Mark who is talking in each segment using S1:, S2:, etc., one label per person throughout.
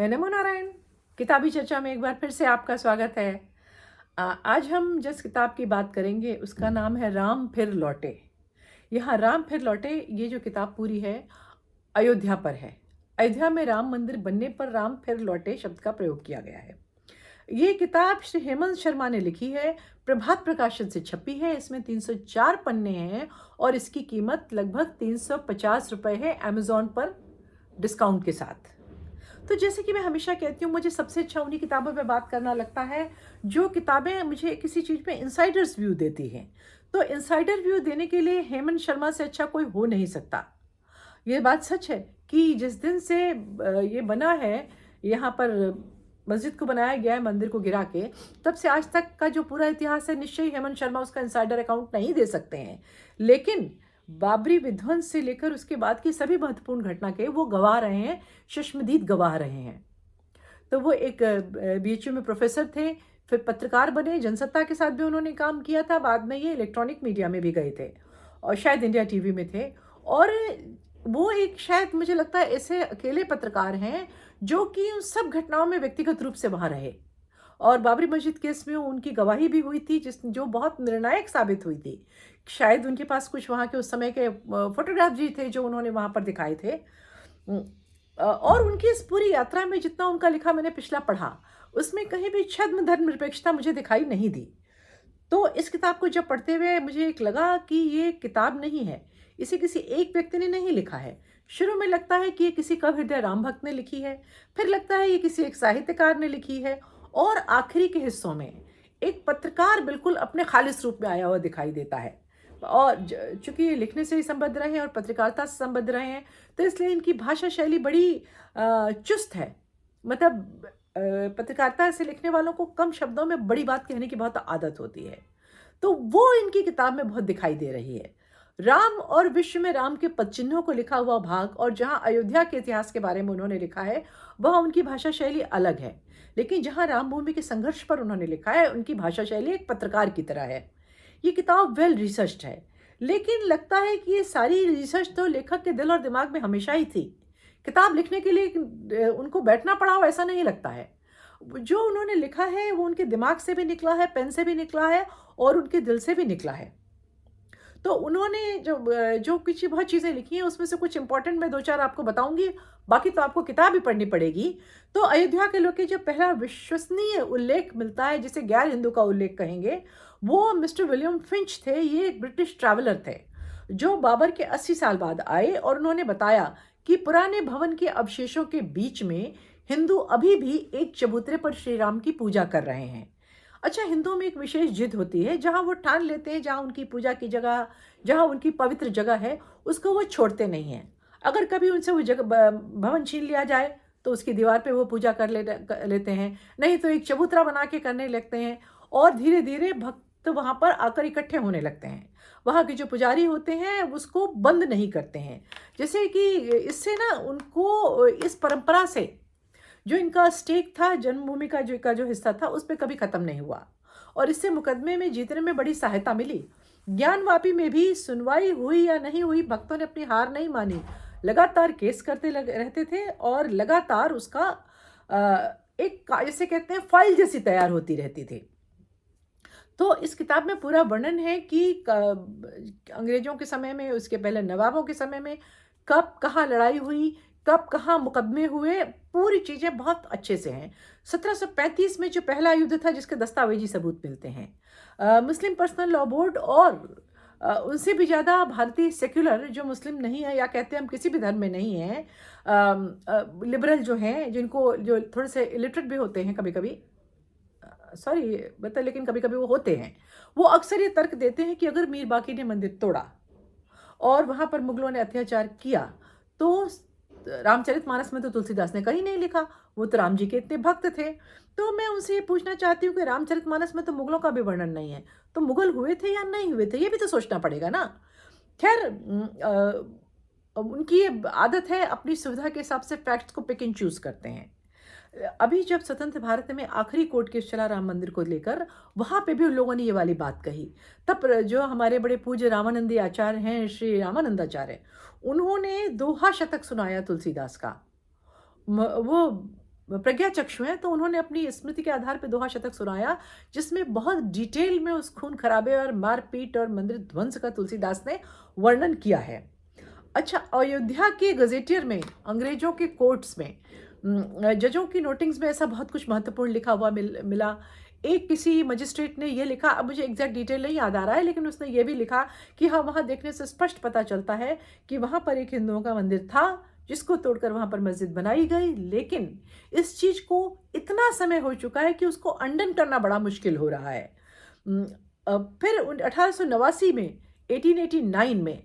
S1: नमो नारायण। किताबी चर्चा में एक बार फिर से आपका स्वागत है। आज हम जिस किताब की बात करेंगे उसका नाम है राम फिर लौटे। यहाँ राम फिर लौटे ये जो किताब पूरी है अयोध्या पर है। अयोध्या में राम मंदिर बनने पर राम फिर लौटे शब्द का प्रयोग किया गया है। ये किताब श्री हेमंत शर्मा ने लिखी है, प्रभात प्रकाशन से छपी है। इसमें 304 पन्ने हैं और इसकी कीमत लगभग 350 रुपये है अमेजोन पर डिस्काउंट के साथ। तो जैसे कि मैं हमेशा कहती हूँ, मुझे सबसे अच्छा उन्हीं किताबों पे बात करना लगता है जो किताबें मुझे किसी चीज़ पे इनसाइडर्स व्यू देती हैं। तो इनसाइडर व्यू देने के लिए हेमंत शर्मा से अच्छा कोई हो नहीं सकता। ये बात सच है कि जिस दिन से ये बना है, यहाँ पर मस्जिद को बनाया गया है मंदिर को गिरा के, तब से आज तक का जो पूरा इतिहास है, निश्चय ही हेमंत शर्मा उसका इनसाइडर अकाउंट नहीं दे सकते हैं। लेकिन बाबरी विध्वंस से लेकर उसके बाद की सभी महत्वपूर्ण घटना के वो गवाह रहे हैं, चश्मदीद गवाह रहे हैं। तो वो एक बीएचयू में प्रोफेसर थे, फिर पत्रकार बने, जनसत्ता के साथ भी उन्होंने काम किया था, बाद में ये इलेक्ट्रॉनिक मीडिया में भी गए थे और शायद इंडिया टीवी में थे। और वो एक शायद मुझे लगता है ऐसे अकेले पत्रकार हैं जो कि उन सब घटनाओं में व्यक्तिगत रूप से वहाँ रहे। और बाबरी मस्जिद केस में उनकी गवाही भी हुई थी जो बहुत निर्णायक साबित हुई थी। शायद उनके पास कुछ वहाँ के उस समय के फोटोग्राफ भी थे जो उन्होंने वहाँ पर दिखाए थे। और उनकी इस पूरी यात्रा में जितना उनका लिखा मैंने पिछला पढ़ा, उसमें कहीं भी छद्म धर्मनिरपेक्षता मुझे दिखाई नहीं दी। तो इस किताब को जब पढ़ते हुए मुझे एक लगा कि ये किताब नहीं है, इसे किसी एक व्यक्ति ने नहीं लिखा है। शुरू में लगता है कि ये किसी कवि हृदय राम भक्त ने लिखी है, फिर लगता है ये किसी एक साहित्यकार ने लिखी है, और आखिरी के हिस्सों में एक पत्रकार बिल्कुल अपने खालिस रूप में आया हुआ दिखाई देता है। और चूंकि ये लिखने से ही संबद्ध रहे हैं और पत्रकारिता से संबद्ध रहे हैं, तो इसलिए इनकी भाषा शैली बड़ी चुस्त है। मतलब पत्रकारिता से लिखने वालों को कम शब्दों में बड़ी बात कहने की बहुत आदत होती है, तो वो इनकी किताब में बहुत दिखाई दे रही है। राम और विश्व में राम के पदचिन्हों को लिखा हुआ भाग और जहां अयोध्या के इतिहास के बारे में उन्होंने लिखा है, वह उनकी भाषा शैली अलग है। लेकिन जहां राम भूमि के संघर्ष पर उन्होंने लिखा है, उनकी भाषा शैली एक पत्रकार की तरह है। ये किताब वेल रिसर्च्ड है, लेकिन लगता है कि ये सारी रिसर्च तो लेखक के दिल और दिमाग में हमेशा ही थी। किताब लिखने के लिए उनको बैठना पड़ा हो ऐसा नहीं लगता है। जो उन्होंने लिखा है वो उनके दिमाग से भी निकला है, पेन से भी निकला है और उनके दिल से भी निकला है। तो उन्होंने जो जो कुछ बहुत चीज़ें लिखी हैं, उसमें से कुछ इंपॉर्टेंट मैं 2-4 आपको बताऊंगी, बाकी तो आपको किताब ही पढ़नी पड़ेगी। तो अयोध्या के लोग के जो पहला विश्वसनीय उल्लेख मिलता है, जिसे गैर हिंदू का उल्लेख कहेंगे, वो मिस्टर विलियम फिंच थे। ये एक ब्रिटिश ट्रैवलर थे जो बाबर के 80 साल बाद आए और उन्होंने बताया कि पुराने भवन के अवशेषों के बीच में हिंदू अभी भी एक चबूतरे पर श्री राम की पूजा कर रहे हैं। अच्छा, हिंदुओं में एक विशेष जिद होती है, जहाँ वो ठान लेते हैं, जहाँ उनकी पूजा की जगह, जहाँ उनकी पवित्र जगह है, उसको वो छोड़ते नहीं हैं। अगर कभी उनसे वो जगह भवन छीन लिया जाए तो उसकी दीवार पे वो पूजा कर लेते हैं, नहीं तो एक चबूतरा बना के करने लगते हैं और धीरे धीरे भक्त वहाँ पर आकर इकट्ठे होने लगते हैं। वहाँ के जो पुजारी होते हैं उसको बंद नहीं करते हैं, जैसे कि इससे ना उनको इस परंपरा से जो इनका स्टेक था, जन्मभूमि का जो हिस्सा था, उस पर कभी खत्म नहीं हुआ और इससे मुकदमे में जीतने में बड़ी सहायता मिली। ज्ञानवापी में भी सुनवाई हुई या नहीं हुई, भक्तों ने अपनी हार नहीं मानी, लगातार केस करते रहते थे और लगातार उसका एक जैसे कहते हैं फाइल जैसी तैयार होती रहती थी। तो इस किताब में पूरा वर्णन है कि अंग्रेजों के समय में, उसके पहले नवाबों के समय में कब कहाँ लड़ाई हुई, कब कहाँ मुकदमे हुए, पूरी चीज़ें बहुत अच्छे से हैं। 1735 में जो पहला युद्ध था जिसके दस्तावेजी सबूत मिलते हैं, मुस्लिम पर्सनल लॉ बोर्ड और उनसे भी ज़्यादा भारतीय सेक्युलर जो मुस्लिम नहीं है, या कहते हैं हम किसी भी धर्म में नहीं हैं, लिबरल जो हैं, जो थोड़े से इलिटरेट भी होते हैं कभी कभी, सॉरी बता, लेकिन कभी कभी वो होते हैं, वो अक्सर ये तर्क देते हैं कि अगर मीर बाकी ने मंदिर तोड़ा और वहाँ पर मुगलों ने अत्याचार किया, तो रामचरितमानस में तो तुलसीदास ने कहीं नहीं लिखा, वो तो राम जी के इतने भक्त थे। तो मैं उनसे ये पूछना चाहती हूँ कि रामचरितमानस में तो मुगलों का भी वर्णन नहीं है, तो मुगल हुए थे या नहीं हुए थे, ये भी तो सोचना पड़ेगा ना। खैर, उनकी ये आदत है, अपनी सुविधा के हिसाब से फैक्ट्स को पिक एंड चूज करते हैं। अभी जब स्वतंत्र भारत में आखिरी कोर्ट केस चला राम मंदिर को लेकर, वहां पे भी उन लोगों ने ये वाली बात कही। तब जो हमारे बड़े पूज्य रामानंदी आचार्य हैं, श्री रामानंदाचार्य, उन्होंने दोहा शतक सुनाया तुलसीदास का। वो प्रज्ञाचक्षु हैं, तो उन्होंने अपनी स्मृति के आधार पे दोहा शतक सुनाया, जिसमें बहुत डिटेल में उस खून खराबे और मारपीट और मंदिर ध्वंस का तुलसीदास ने वर्णन किया है। अच्छा, अयोध्या के गजेटियर में, अंग्रेजों के कोर्ट्स में, जजों की नोटिंग्स में ऐसा बहुत कुछ महत्वपूर्ण लिखा हुआ मिला। एक किसी मजिस्ट्रेट ने ये लिखा, अब मुझे एग्जैक्ट डिटेल नहीं याद आ रहा है, लेकिन उसने ये भी लिखा कि हाँ, वहाँ देखने से स्पष्ट पता चलता है कि वहाँ पर एक हिंदुओं का मंदिर था जिसको तोड़कर वहाँ पर मस्जिद बनाई गई, लेकिन इस चीज़ को इतना समय हो चुका है कि उसको अंडन करना बड़ा मुश्किल हो रहा है। फिर 1889 में, 1889 में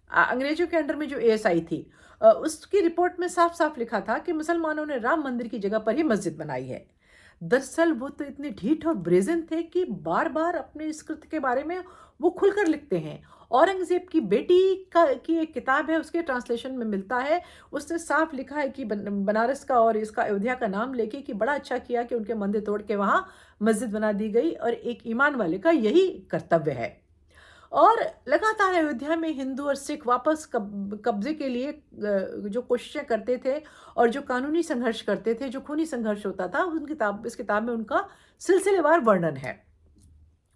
S1: अंग्रेजों के अंडर में जो एएसआई थी, उसकी रिपोर्ट में साफ साफ लिखा था कि मुसलमानों ने राम मंदिर की जगह पर ही मस्जिद बनाई है। दरअसल वो तो इतने ढीठ और ब्रेजन थे कि बार बार अपने इस कृत्य के बारे में वो खुलकर लिखते हैं। औरंगजेब की बेटी की एक किताब है, उसके ट्रांसलेशन में मिलता है, उसने साफ लिखा है कि बनारस का और इसका अयोध्या का नाम लेके कि बड़ा अच्छा किया कि उनके मंदिर तोड़ के वहाँ मस्जिद बना दी गई, और एक ईमान वाले का यही कर्तव्य है। और लगातार अयोध्या में हिंदू और सिख वापस कब्जे के लिए जो कोशिशें करते थे और जो कानूनी संघर्ष करते थे, जो खूनी संघर्ष होता था, इस किताब में उनका सिलसिलेवार वर्णन है।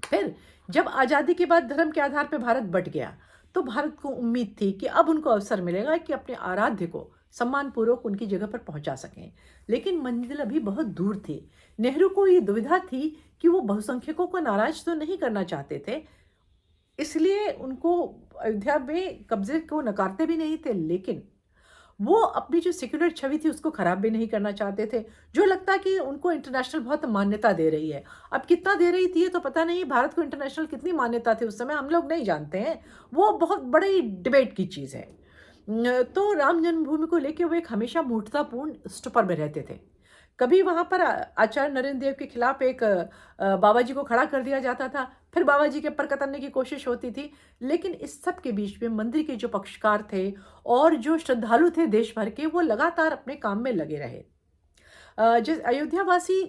S1: फिर जब आज़ादी के बाद धर्म के आधार पर भारत बंट गया, तो भारत को उम्मीद थी कि अब उनको अवसर मिलेगा कि अपने आराध्य को सम्मानपूर्वक उनकी जगह पर पहुंचा सकें, लेकिन मंजिल अभी बहुत दूर थी। नेहरू को ये दुविधा थी कि वो बहुसंख्यकों को नाराज तो नहीं करना चाहते थे, इसलिए उनको अयोध्या में कब्जे को नकारते भी नहीं थे, लेकिन वो अपनी जो सेक्युलर छवि थी उसको खराब भी नहीं करना चाहते थे, जो लगता कि उनको इंटरनेशनल बहुत मान्यता दे रही है। अब कितना दे रही थी ये तो पता नहीं, भारत को इंटरनेशनल कितनी मान्यता थी उस समय हम लोग नहीं जानते हैं, वो बहुत बड़ी डिबेट की चीज़ है। तो राम जन्मभूमि को लेकर वो एक हमेशा मूर्खतापूर्ण स्टुपर में रहते थे। कभी वहाँ पर आचार्य नरेंद्र देव के खिलाफ एक बाबा जी को खड़ा कर दिया जाता था, फिर बाबा जी के पर कतरने की कोशिश होती थी, लेकिन इस सब के बीच में मंदिर के जो पक्षकार थे और जो श्रद्धालु थे देश भर के, वो लगातार अपने काम में लगे रहे। जिस अयोध्यावासी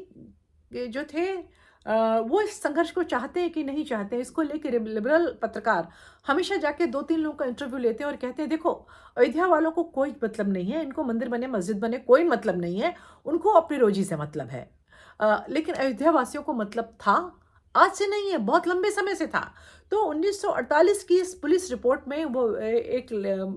S1: जो थे, वो इस संघर्ष को चाहते हैं कि नहीं चाहते हैं, इसको लेकर लिबरल पत्रकार हमेशा जाके 2-3 लोगों का इंटरव्यू लेते हैं और कहते हैं, देखो अयोध्या वालों को कोई मतलब नहीं है, इनको मंदिर बने मस्जिद बने कोई मतलब नहीं है, उनको अपनी रोजी से मतलब है। लेकिन अयोध्या वासियों को मतलब था, आज से नहीं है, बहुत लंबे समय से था। तो 1948 की इस पुलिस रिपोर्ट में वो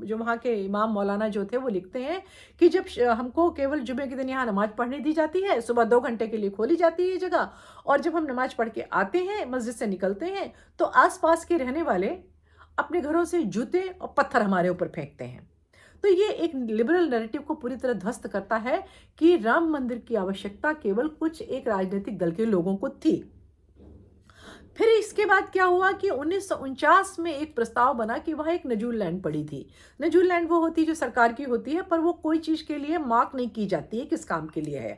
S1: जो वहाँ के इमाम मौलाना जो थे वो लिखते हैं कि जब हमको केवल जुमे के दिन यहाँ नमाज पढ़ने दी जाती है, सुबह 2 घंटे के लिए खोली जाती है ये जगह, और जब हम नमाज पढ़ के आते हैं, मस्जिद से निकलते हैं, तो आसपास के रहने वाले अपने घरों से जूते और पत्थर हमारे ऊपर फेंकते हैं। तो ये एक लिबरल नैरेटिव को पूरी तरह ध्वस्त करता है कि राम मंदिर की आवश्यकता केवल कुछ एक राजनीतिक दल के लोगों को थी। फिर इसके बाद क्या हुआ कि 1949 में एक प्रस्ताव बना कि वहाँ एक नजूल लैंड पड़ी थी। नजूल लैंड वो होती है जो सरकार की होती है, पर वो कोई चीज़ के लिए मार्क नहीं की जाती है किस काम के लिए है।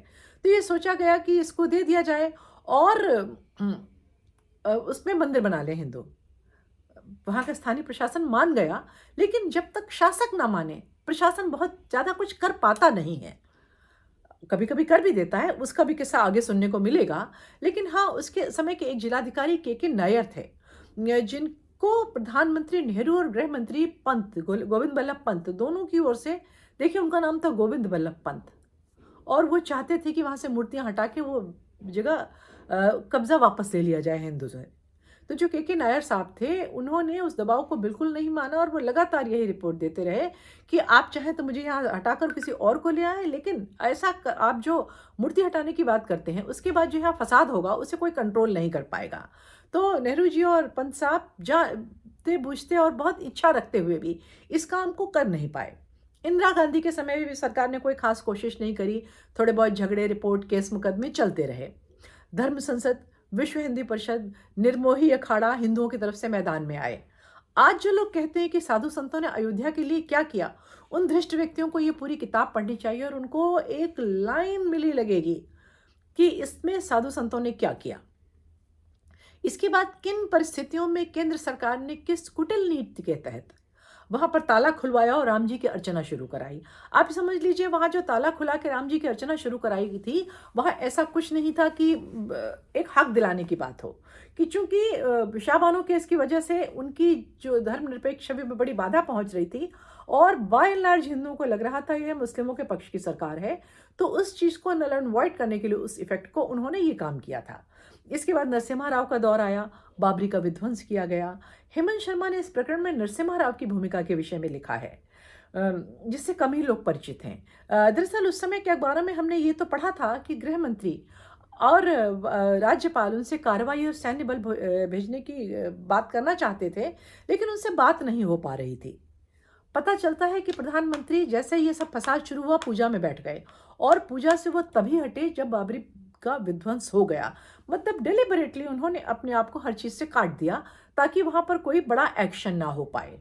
S1: तो ये सोचा गया कि इसको दे दिया जाए और उसमें मंदिर बना लें हिंदू। वहाँ का स्थानीय प्रशासन मान गया, लेकिन जब तक शासक ना माने, प्रशासन बहुत ज़्यादा कुछ कर पाता नहीं है। कभी कभी कर भी देता है, उसका भी किस्सा आगे सुनने को मिलेगा। लेकिन हाँ, उसके समय के एक जिलाधिकारी के नायर थे, जिनको प्रधानमंत्री नेहरू और गृह मंत्री पंत, गोविंद बल्लभ पंत, दोनों की ओर से, देखिए उनका नाम था गोविंद बल्लभ पंत, और वो चाहते थे कि वहाँ से मूर्तियाँ हटा के वो जगह कब्जा वापस ले लिया जाए हिंदू से। तो जो के नायर साहब थे, उन्होंने उस दबाव को बिल्कुल नहीं माना और वो लगातार यही रिपोर्ट देते रहे कि आप चाहें तो मुझे यहाँ हटाकर किसी और को ले आए, लेकिन आप जो मूर्ति हटाने की बात करते हैं उसके बाद जो यहाँ फसाद होगा उसे कोई कंट्रोल नहीं कर पाएगा। तो नेहरू जी और पंत साहब जानते बूझते और बहुत इच्छा रखते हुए भी इस काम को कर नहीं पाए। इंदिरा गांधी के समय में भी सरकार ने कोई खास कोशिश नहीं करी, थोड़े बहुत झगड़े, रिपोर्ट, केस, मुकदमे चलते रहे। धर्म संसद, विश्व हिंदी परिषद, निर्मोही अखाड़ा हिंदुओं की तरफ से मैदान में आए। आज जो लोग कहते हैं कि साधु संतों ने अयोध्या के लिए क्या किया, उन धृष्ट व्यक्तियों को ये पूरी किताब पढ़नी चाहिए और उनको एक लाइन मिली लगेगी कि इसमें साधु संतों ने क्या किया। इसके बाद किन परिस्थितियों में केंद्र सरकार ने किस कुटिल नीति के तहत वहां पर ताला खुलवाया और राम जी की अर्चना शुरू कराई। आप समझ लीजिए, वहां जो ताला खुला के राम जी की अर्चना शुरू कराई थी, वहां ऐसा कुछ नहीं था कि एक हक दिलाने की बात हो, कि चूंकि शाहबानो केस की वजह से उनकी जो धर्मनिरपेक्ष छवि में बड़ी बाधा पहुंच रही थी और बाय एंड लार्ज हिंदुओं को लग रहा था यह मुस्लिमों के पक्ष की सरकार है, तो उस चीज़ को नल एंड वॉइड करने के लिए, उस इफेक्ट को, उन्होंने ये काम किया था। इसके बाद नरसिम्हा राव का दौर आया, बाबरी का विध्वंस किया गया। हेमंत शर्मा ने इस प्रकरण में नरसिम्हा राव की भूमिका के विषय में लिखा है, जिससे कम ही लोग परिचित हैं। दरअसल उस समय के अखबारों में हमने ये तो पढ़ा था कि गृह मंत्री और राज्यपाल उनसे कार्रवाई और सैन्य बल भेजने की बात करना चाहते थे, लेकिन उनसे बात नहीं हो पा रही थी। पता चलता है कि प्रधानमंत्री जैसे ही ये सब फसाद शुरू हुआ, पूजा में बैठ गए, और पूजा से वो तभी हटे जब बाबरी का विध्वंस हो गया। मतलब डिलिबरेटली उन्होंने अपने आप को हर चीज़ से काट दिया ताकि वहाँ पर कोई बड़ा एक्शन ना हो पाए।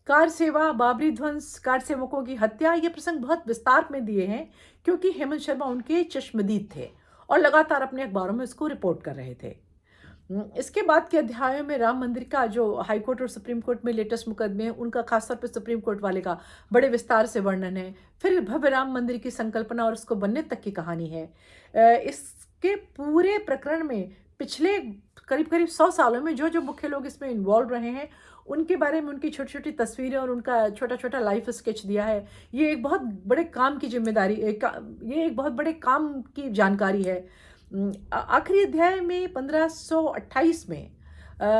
S1: कार सेवा, बाबरी ध्वंस, कार सेवकों की हत्या, ये प्रसंग बहुत विस्तार में दिए हैं क्योंकि हेमंत शर्मा उनके चश्मदीद थे और लगातार अपने अखबारों में इसको रिपोर्ट कर रहे थे। इसके बाद के अध्यायों में राम मंदिर का जो हाई कोर्ट और सुप्रीम कोर्ट में लेटेस्ट मुकदमे हैं, उनका खासतौर पर सुप्रीम कोर्ट वाले का बड़े विस्तार से वर्णन है। फिर भव्य राम मंदिर की संकल्पना और उसको बनने तक की कहानी है। इसके पूरे प्रकरण में पिछले करीब करीब 100 सालों में जो जो मुख्य लोग इसमें इन्वॉल्व रहे हैं, उनके बारे में उनकी छोटी छोटी तस्वीरें और उनका छोटा छोटा लाइफ स्केच दिया है। ये एक बहुत बड़े काम की जिम्मेदारी, ये एक बहुत बड़े काम की जानकारी है। आखिरी अध्याय में 1528 में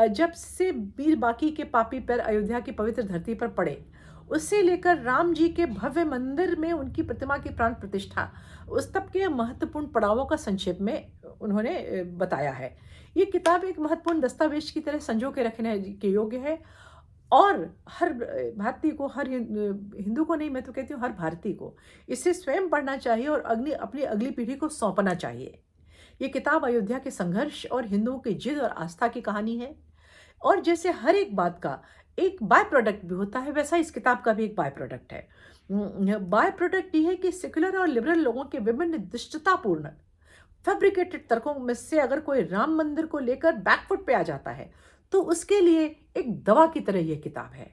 S1: जब से वीर बाकी के पापी पैर अयोध्या की पवित्र धरती पर पड़े, उससे लेकर राम जी के भव्य मंदिर में उनकी प्रतिमा की प्राण प्रतिष्ठा, उस तक के महत्वपूर्ण पड़ावों का संक्षेप में उन्होंने बताया है। ये किताब एक महत्वपूर्ण दस्तावेज की तरह संजो के रखने के योग्य है, और हर भारतीय को, हर हिंदू को नहीं, मैं तो कहती हूँ हर भारतीय को इसे स्वयं पढ़ना चाहिए और अपनी अगली पीढ़ी को सौंपना चाहिए। ये किताब अयोध्या के संघर्ष और हिंदुओं की जिद और आस्था की कहानी है, और जैसे हर एक बात का एक बाय प्रोडक्ट भी होता है, वैसा इस किताब का भी एक बाय प्रोडक्ट है। बाय प्रोडक्ट ये है कि सेक्युलर और लिबरल लोगों के विभिन्न दुष्टतापूर्ण फैब्रिकेटेड तर्कों में से अगर कोई राम मंदिर को लेकर बैकफुट पे आ जाता है, तो उसके लिए एक दवा की तरह यह किताब है।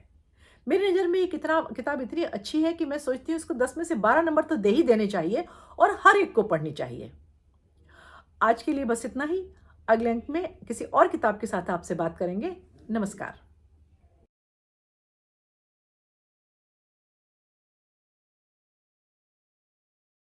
S1: मेरी नज़र में ये किताब इतनी अच्छी है कि मैं सोचती हूँ इसको 10 में से 12 नंबर तो दे ही देने चाहिए, और हर एक को पढ़नी चाहिए। आज के लिए बस इतना ही। अगले अंक में किसी और किताब के साथ आपसे बात करेंगे। नमस्कार।